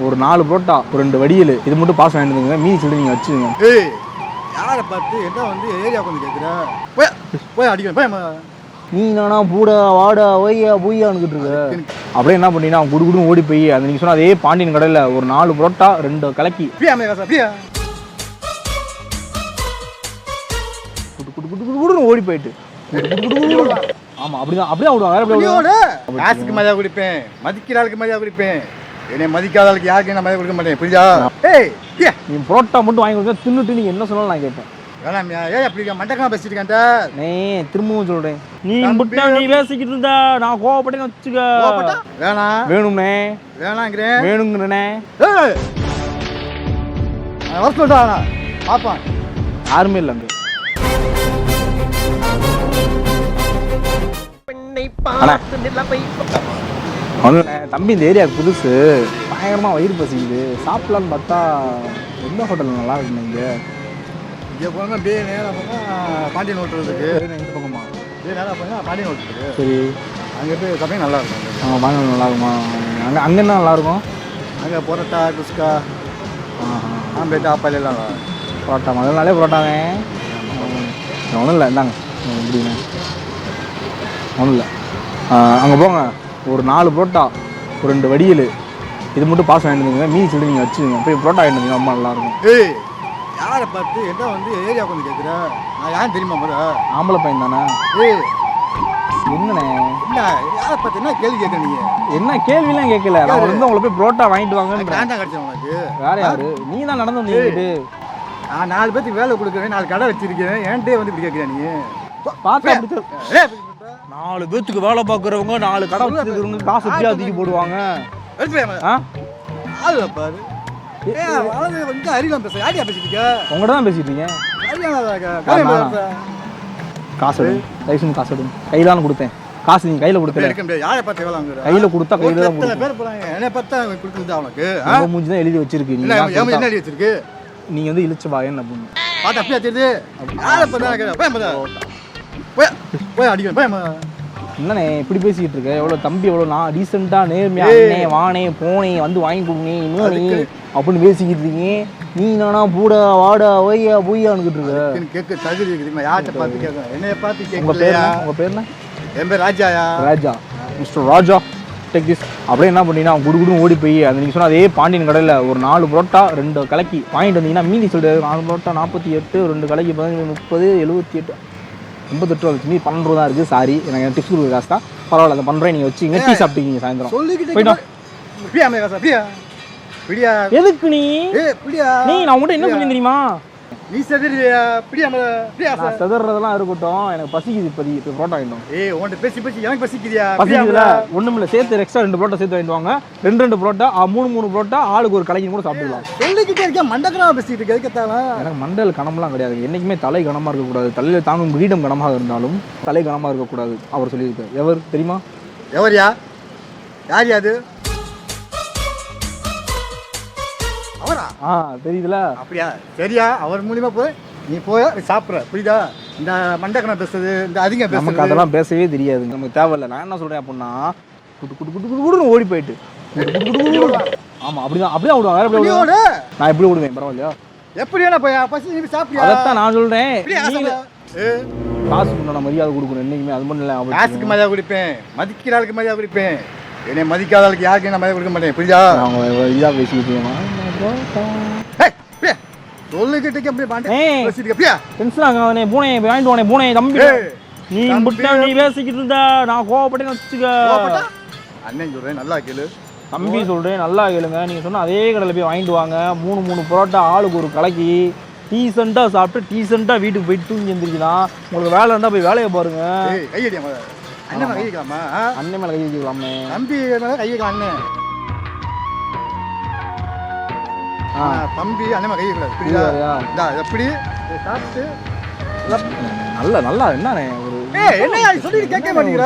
ஒரு 4 புரோட்டா, ஒரு 2 வடியல் இது மட்டும் பாஸ் வாங்கிட்டு வந்துங்க. மீதி சொல்லி நீங்கள் வச்சுங்க. ஏய் யாரை பார்த்து என்ன வந்து ஏரியா வந்து கேட்குற? போய் போய் அடிக்கிறேன் போய். நீ நானா பூடா வாடா ஒய்யா பூயான்னுக்கிட்டு இருக்க. அப்படியே என்ன பண்ணீங்கன்னா அவன் குடுக்குன்னு ஓடி போய் அந்த நீங்கள் சொன்ன அதே பாண்டியன் கடையில் ஒரு 4 புரோட்டா 2 கலக்கி குடுக்குன்னு ஓடி போயிட்டு ஆமாம் அப்படிதான் அப்படியே விடுவாங்க. வேற எப்படி காசுக்கு மரியாதை குடிப்பேன், மதிக்கிற ஆளுக்கு மரியாதை குடிப்பேன். என்னை மதிக்காத ஆளுக்கு யாருக்கு நான் மரியாதை கொடுக்க மாட்டேன். புரியுதா? ஏய் நீ புரோட்டா மட்டும் வாங்கி கொடுத்தா தின்னுட்டு நீங்கள் என்ன சொன்னாலும் நான் கேட்பேன். வேணாமியா? ஏய் அப்படி மண்டக்கா பேசிட்டு இருக்கேன். நீ திரும்பவும் சொல்றேன். நீ பேசிக்கிட்டு இருந்தா நான் கோவப்பட்டேன்னு வச்சுக்க. வேணாம் வேணும்னே வேணாங்கிறேன் வேணுங்கிறனே. வர சொல்றா பாப்பான். யாருமே இல்லை அங்கே. தம்பி இந்த ஏரியாவுக்கு புதுசு, பயங்கரமா வயிறு பசிக்குது. சாப்பிடலான்னு பார்த்தா எந்த ஹோட்டல் நல்லா இருக்குங்க இங்கே? இங்கே போனால் பே நேராக போனால் பாண்டியன் ஹோட்டல் இருக்குது. இந்த பக்கமா பே நேராக போனால் பாண்டியன் ஹோட்டல் இருக்குது. சரி, அங்கே போய் சாப்பிட்டா நல்லா இருக்கும். ஆமாம் பாண்டியன் நல்லா இருக்குமா? அங்கே என்ன நல்லா இருக்கும்? அங்கே பரோட்டா குஸ்கா ஆம்பேட்டா ஆப்பாலாம் புரோட்டா முதல்னாலே புரோட்டாவே. ஒன்றும் இல்லை இந்தாங்க எப்படிங்க ஒன்றும் இல்லை. அங்கே போங்க ஒரு 4 புரோட்டா, ஒரு 2 வடியல் இது மட்டும் பாஸ் வாங்கிட்டு வந்துங்க. மீதி சொல்லி நீங்கள் வச்சுங்க. போய் புரோட்டா வாங்கிட்டு வந்தீங்க அம்மா நல்லாயிருக்கும். ஏய் யாரை பார்த்து என்ன வந்து ஏரியா வந்து கேட்குற? நான் யாரும் தெரியுமா முறை? ஆம்பளை பையன் தானே? ஏய் என்னண்ணே என்ன யாரை பார்த்து என்ன கேள்வி கேட்க? நீங்கள் என்ன கேள்விலாம் கேட்கல. நான் வந்து உங்களை போய் புரோட்டா வாங்கிட்டு வாங்கன்னு நான் தான் கிடச்சேன் உனக்கு. வேற யாரு? நீ தான் நடந்து வந்தீங்க. நான் 4 பேருக்கு வேலை கொடுக்குறேன், 4 கடை வச்சிருக்கேன், என்கிட்டே வந்து இப்படி கேட்குறேன். நீ பார்த்தா 4 பேத்துக்கு வேலை பார்க்குறவங்க 4 கடை வச்சிருக்கிறவங்க காசு எப்படியா தூக்கி போடுவாங்க. பாரு வந்து அறிலாம் பேச யாரியா பேசிட்டு உங்கள்கிட்ட தான் பேசிட்டு இருக்கேன். காசு லைசன்ஸ் காசு எடுங்க. கையில் தான் கொடுத்தேன் காசு. நீங்கள் கையில் கொடுத்தல. யாரை பார்த்து வேலை வாங்குற? கையில் கொடுத்தா கையில் தான் கொடுத்தேன். பேர் போகிறாங்க என்னை பார்த்தா கொடுக்குறது அவனுக்கு மூஞ்சி தான் எழுதி வச்சிருக்கு. என்ன எழுதி வச்சிருக்கு? நீங்கள் வந்து இழிச்ச வாயன்னு அப்படின்னு பார்த்து அப்படியே தெரியுது. யாரை பார்த்தா போய் போய் அடிக்கிறேன் போய். என்னண்ணே இப்படி பேசிக்கிட்டு இருக்க? எவ்வளோ தம்பி எவ்வளோ நான் டீசெண்டாக நேர்மையா அண்ணே வானே போனே வந்து வாங்கி கொடுங்க இன்னும் நீ அப்படின்னு பேசிக்கிட்டு இருக்கீங்க. நீ நானா பூடா வாடா ஒய்யா பூயான்னுக்கிட்டு இருக்க. கேட்க தகுதி இருக்குதுமா? யார்கிட்ட பார்த்து கேட்கணும்? என்னைய பார்த்து கேட்க. உங்கள் பேர் உங்கள் பேர் என்ன? என் பேர் ராஜாயா. ராஜா, மிஸ்டர் ராஜா டேக் திஸ். அப்படியே என்ன பண்ணீங்கன்னா அவன் குடுக்குன்னு ஓடி போய் அந்த நீங்கள் சொன்ன அதே பாண்டியன் கடையில் ஒரு 4 புரோட்டா 2 கலக்கி வாங்கிட்டு வந்தீங்கன்னா மீதி சொல்லிட்டு 4 புரோட்டா 48, 2 கலக்கி 15, 30, 78, 88 வந்துச்சு. மீதி 12 ரூபா தான் இருக்குது. சாரி எனக்கு டிப்ஸ் கொடுக்குற காசு தான். பரவாயில்ல அதை பண்ணுறேன். நீங்கள் வச்சு டீ சாப்பிட்டீங்க சாயந்தரம் போயிட்டோம். எதுக்கு நீ நான் உங்கள்கிட்ட என்ன சொல்லி தெரியுமா? நீ செதறியா? நான் செதறதெல்லாம் இருக்கட்டும், எனக்கு பசிக்குது. இப்போ புரோட்டா வாங்கிட்டோம். உன்கிட்ட பேசி பேசி எனக்கு பசிக்குதியா? பசிக்குதுல ஒன்றும் இல்லை. சேர்த்து எக்ஸ்ட்ரா 2 புரோட்டா சேர்த்து வாங்கிட்டு வாங்க. 2 புரோட்டா 3 புரோட்டா ஆளுக்கு ஒரு கலைக்கு கூட சாப்பிடலாம். சொல்லிக்கிட்டே இருக்கேன் மண்டக்கணமா பேசிட்டு இருக்க. எதுக்கத்தால எனக்கு மண்டல் கனம்லாம் கிடையாது. என்றைக்குமே தலை கனமாக இருக்கக்கூடாது. தலையில் தாங்கும் கிரீடம் கனமாக இருந்தாலும் தலை கனமாக இருக்கக்கூடாது அவர் சொல்லியிருக்காரு. எவர் தெரியுமா? எவர்யா? யார் யாது? அவரா? தெரியுதுல. அப்படியா? சரியா? அவர் மூலியமா போய் நீ போய் சாப்பிட்ற. புரியுதா? இந்த மண்டக்கணம் பேசுறது இந்த அதிகம் நமக்கு அதெல்லாம் பேசவே தெரியாது. நமக்கு தேவையில்லை. நான் என்ன சொல்றேன் அப்படின்னா குடுன்னு ஓடி போயிட்டு ஆமா அப்படிதான் அப்படிதான் விடுவாங்க. வேற எப்படி விடுவாங்க? நான் எப்படி விடுவேன்? பரவாயில்லையா? எப்படியா போய் பசி நீ சாப்பிட்டியா? அதான் நான் சொல்றேன். காசுக்கு நான் மரியாதை கொடுக்கணும் என்னைக்குமே. அது மட்டும் இல்லை. காசுக்கு மரியாதை குடிப்பேன், மதிக்கிற ஆளுக்கு மரியாதை குடிப்பேன். என்னை மதிக்காத ஆளுக்கு யாருக்கு நான் மரியாதை கொடுக்க மாட்டேன். புரியுதா? அவங்க இதாக பேசிக்கிட்டு சொல்லிக்கிட்டு பூனை வாங்கிட்டு வானே பூனை தம்பி. நீ பேசிக்கிட்டு இருந்தா நான் கோவப்பட்டேன்னு வச்சுக்க. அண்ணன் சொல்றேன் நல்லா கேளு. தம்பி சொல்றேன் நல்லா கேளுங்க. நீங்க சொன்ன அதே கடையில் போய் வாங்கிட்டு வாங்க. 3 புரோட்டா ஆளுக்கு ஒரு கலக்கி டீசெண்டாக சாப்பிட்டு டீசெண்டாக வீட்டுக்கு போயிட்டு தூங்கி எழுந்திரிக்கலாம். உங்களுக்கு வேலை இருந்தால் போய் வேலையை பாருங்க. அண்ணன் மேலே கை வைக்கலாமா? அண்ணன் மேலே கை வைக்கலாமே. தம்பி கை வைக்கலாம். அண்ணன் தம்பி அண்ணன் மேலே கை வைக்கக்கூடாது. புரியுதா? எப்படி சாப்பிட்டு நல்லா நல்லா என்ன ஒரு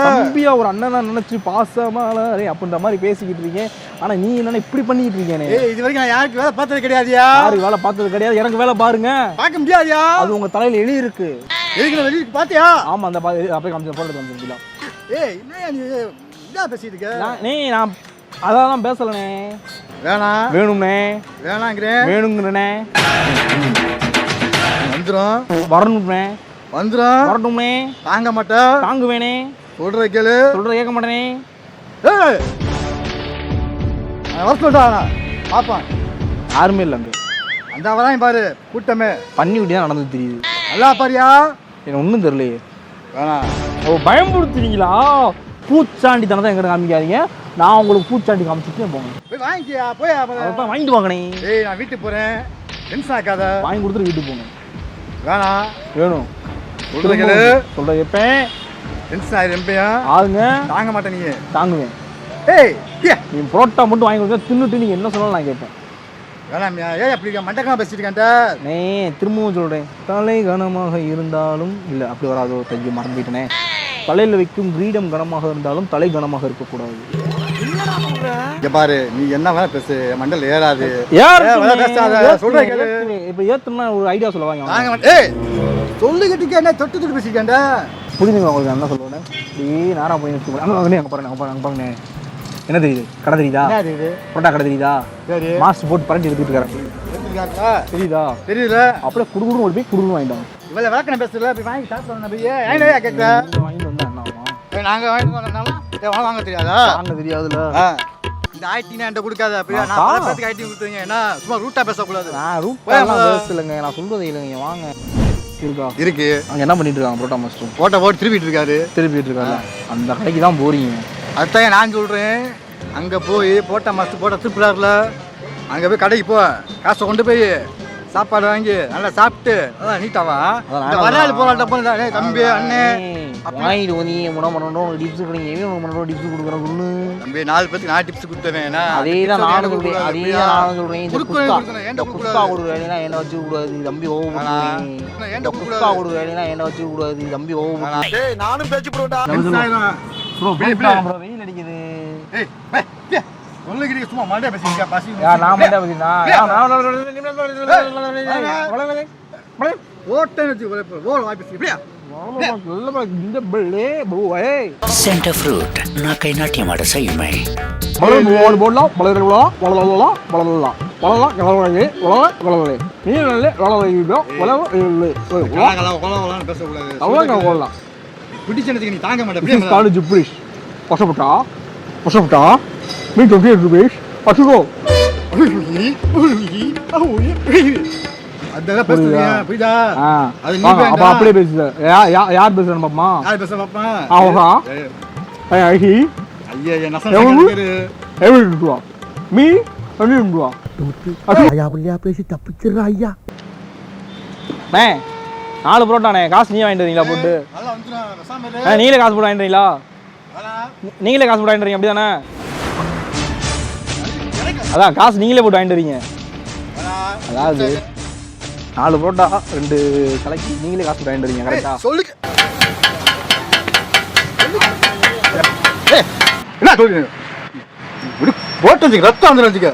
தம்பியா ஒரு அண்ணனா நினைச்சு பாசமா அப்படின்ற மாதிரி பேசிக்கிட்டு இருக்கேன். ஆனா நீ என்ன இப்படி பண்ணிட்டு இருக்கேன்? இது வரைக்கும் நான் யாருக்கு வேலை பார்த்தது கிடையாதுயா. யாருக்கு வேலை பார்த்தது கிடையாது. எனக்கு வேலை பாருங்க. பார்க்க முடியாதுயா. அது உங்க தலையில எழுதி இருக்கு. வெளியே பாத்தியா? ஆமா அந்த அப்படியே காமிச்சு போட்டு காமிச்சிருக்கலாம். என்ன நீ பேசிட்டு இருக்க? நான் அதான் பேசலனே. வேணாம் வேணும்னே வேணாங்கிறேன். வேணுங்கிறனே வந்துடும் வரணும்னே வந்துடும். வரணும்னே தாங்க மாட்டேன். தாங்குவேனே சொல்ற கேளு. சொல்கிறத கேட்க மாட்டேனே. ஏய் வர சொல்லிட்டா பார்ப்பான். யாருமே இல்லை அங்கே. அந்த வரான் பாரு கூட்டமே. பண்ணி விட்டு தான் நடந்து தெரியுது. நல்லா பாரியா. எனக்கு ஒன்றும் தெரியலையே. வேணாம். ஓ பயன்படுத்துறீங்களா? பூச்சாண்டி தனத்தை எங்கிட்ட காமிக்காதீங்க. நான் உங்களுக்கு பூச்சாண்டி காமிச்சிட்டே போங்க. போய் வாங்கிக்கியா போய். அதான் வாங்கிட்டு வாங்கண்ணே. ஏய் நான் வீட்டுக்கு போகிறேன். டென்ஷன் ஆக்காத. வாங்கி கொடுத்துட்டு வீட்டுக்கு போங்க. வேணாம். வேணும் சொல்ற கேளு. சொல்ற கேட்பேன். டென்ஷன் ஆயிரு எம்பையா. ஆகுங்க. தாங்க மாட்டேன் நீ. தாங்குவேன். ஏய் நீ புரோட்டா மட்டும் வாங்கி கொடுத்தா தின்னுட்டு நீங்கள் என்ன சொன்னாலும் நான் கேட்பேன். வேணாமியா. ஏய் அப்படி மண்டக்கமா பேசிட்டு இருக்கேன்டா. நே திரும்பவும் சொல்கிறேன். தலை கனமாக இருந்தாலும் இல்லை அப்படி வராதோ தைய மறந்துட்டேனே. தலையில் வைக்கும் கிரீடம் கனமாக இருந்தாலும் தலை கனமாக இருக்கக்கூடாது. இங்க பாரு நீ என்ன வேணா பேசு. மண்டல் ஏறாது. சொல்ற கேளு. இப்போ ஏற்றுனா ஒரு ஐடியா சொல்ல வாங்க. தாங்க மாட்டேன். ஏய் சொல்லுகிட்டு என்ன தொட்டு தொட்டு பேசிருக்கேன்டா. புரிஞ்சுங்க உங்களுக்கு என்ன சொல்லுவேன். அப்படியே நேராக போய் நிறுத்தி அங்கே வாங்க. அங்கே பாருங்க அங்கே பாருங்க. என்ன தெரியுது? கடை தெரியுதா? என்ன இது? புரோட்டா கடை தெரியுதா? சரி. மாஸ்க் போட்டு பரண்டி எடுத்துட்டு இருக்காரு. எடுத்துருக்காங்களா? தெரியுதா? தெரியல. அப்படியே குடுகுடுன்னு ஓடி போய் குடுகுடுன்னு வாங்கிட்டாங்க. இவ்வளவு விளக்கணை பேசல. அப்படி வாங்கி சாப்பிடணும். ஏன் கேட்குற? வாங்கிட்டு வந்தா என்ன ஆகும்? நாங்க வாங்கிட்டு வந்தோம்னாலும் வாங்க தெரியாதா? வாங்க தெரியாதுல்ல. இந்த ஐடினா என்கிட்ட கொடுக்காத. அப்படியே நான் பல பேருக்கு ஐடி கொடுத்துருங்க. ஏன்னா சும்மா ரூட்டா பேசக்கூடாது. நான் ரூட்லாம் பேசலைங்க. நான் சொல்றது இல்லைங்க. வாங்க. இருக்கா? இருக்கு. அங்கே என்ன பண்ணிட்டு இருக்காங்க புரோட்டா மாஸ்டர்? போட்டோ போட்டு திருப்பிட்டு இருக்காரு. திருப்பிட்டு இருக்காரு. அந்த கடைக்கு தான் போறீங்க. அதுதான் நான் சொல்றேன். அங்க போய் போட்டா மாஸ்டர் போட்டா திருப்பிடாருல. அங்க போய் கடைக்கு போ. காசை கொண்டு போய் சாப்பாடு வாங்கி நல்லா சாப்பிட்டு அதான் நீட்டாவா வராது போராட்டம் தம்பி அண்ணே வாங்கிட்டு வந்து முன்னா பண்ணணும் டிப்ஸ் கிடைங்க பண்ணணும் டிப்ஸ் கொடுக்குறேன் ஒன்று தம்பி 4 பேருக்கு நான் டிப்ஸ் கொடுத்தேன். அதே தான் நானும் சொல்றேன். அதே தான் நானும் சொல்றேன். இந்த குஸ்கா கொடுக்குற வேலைனா என்ன வச்சுக்க கூடாது தம்பி. குஸ்கா கொடுக்குற வேலைனா என்ன வச்சுக்க கூடாது தம்பி. நானும் பேச்சு போட்டா வெயில் அடிக்குது. சும்மா மண்டே பேசிருக்கா பசி. நான் மண்டே பேசினா Center fruit na kay natin mada sa imay. பிடிச்சதுக்கு நீ தாங்க மாட்டே. Meet 28 rupees. அச்சுகோ. அதெல்லாம் பேசுறீங்க புரியுதா? அது நீ அப்ப அப்படியே பேசுற. யார் பேசுறேன்னு பாப்பமா? யார் பேச பாப்பா? ஆஹா. ஐ ஐயா நசன் பேரு. எவ்வளவு ரூபா? மீ 100 ரூபா. ஐயா புள்ளியா பேசி தப்பிச்சிடுறா ஐயா. மே 4 புரோட்டானே. காசு நீ வாங்கிட்டு வரீங்களா போட்டு? நல்லா வந்துடா ரசாமே. நீங்களே காசு போட்டு வாங்கிட்டு வரீங்களா? நீங்களே காசு போட்டு வாங்கிட்டு வரீங்க அப்படிதானே? அதான் காசு நீங்களே போட்டு வாங்கிட்டு வரீங்க. அதாவது 4 புரோட்டா 2 கலக்கி நீங்களே காசு போட்டு வாங்கிட்டு வரீங்க கரெக்டா? சொல்லு. என்ன சொல்றீங்க? போட்டு ரத்தம் வந்துருச்சுக்க.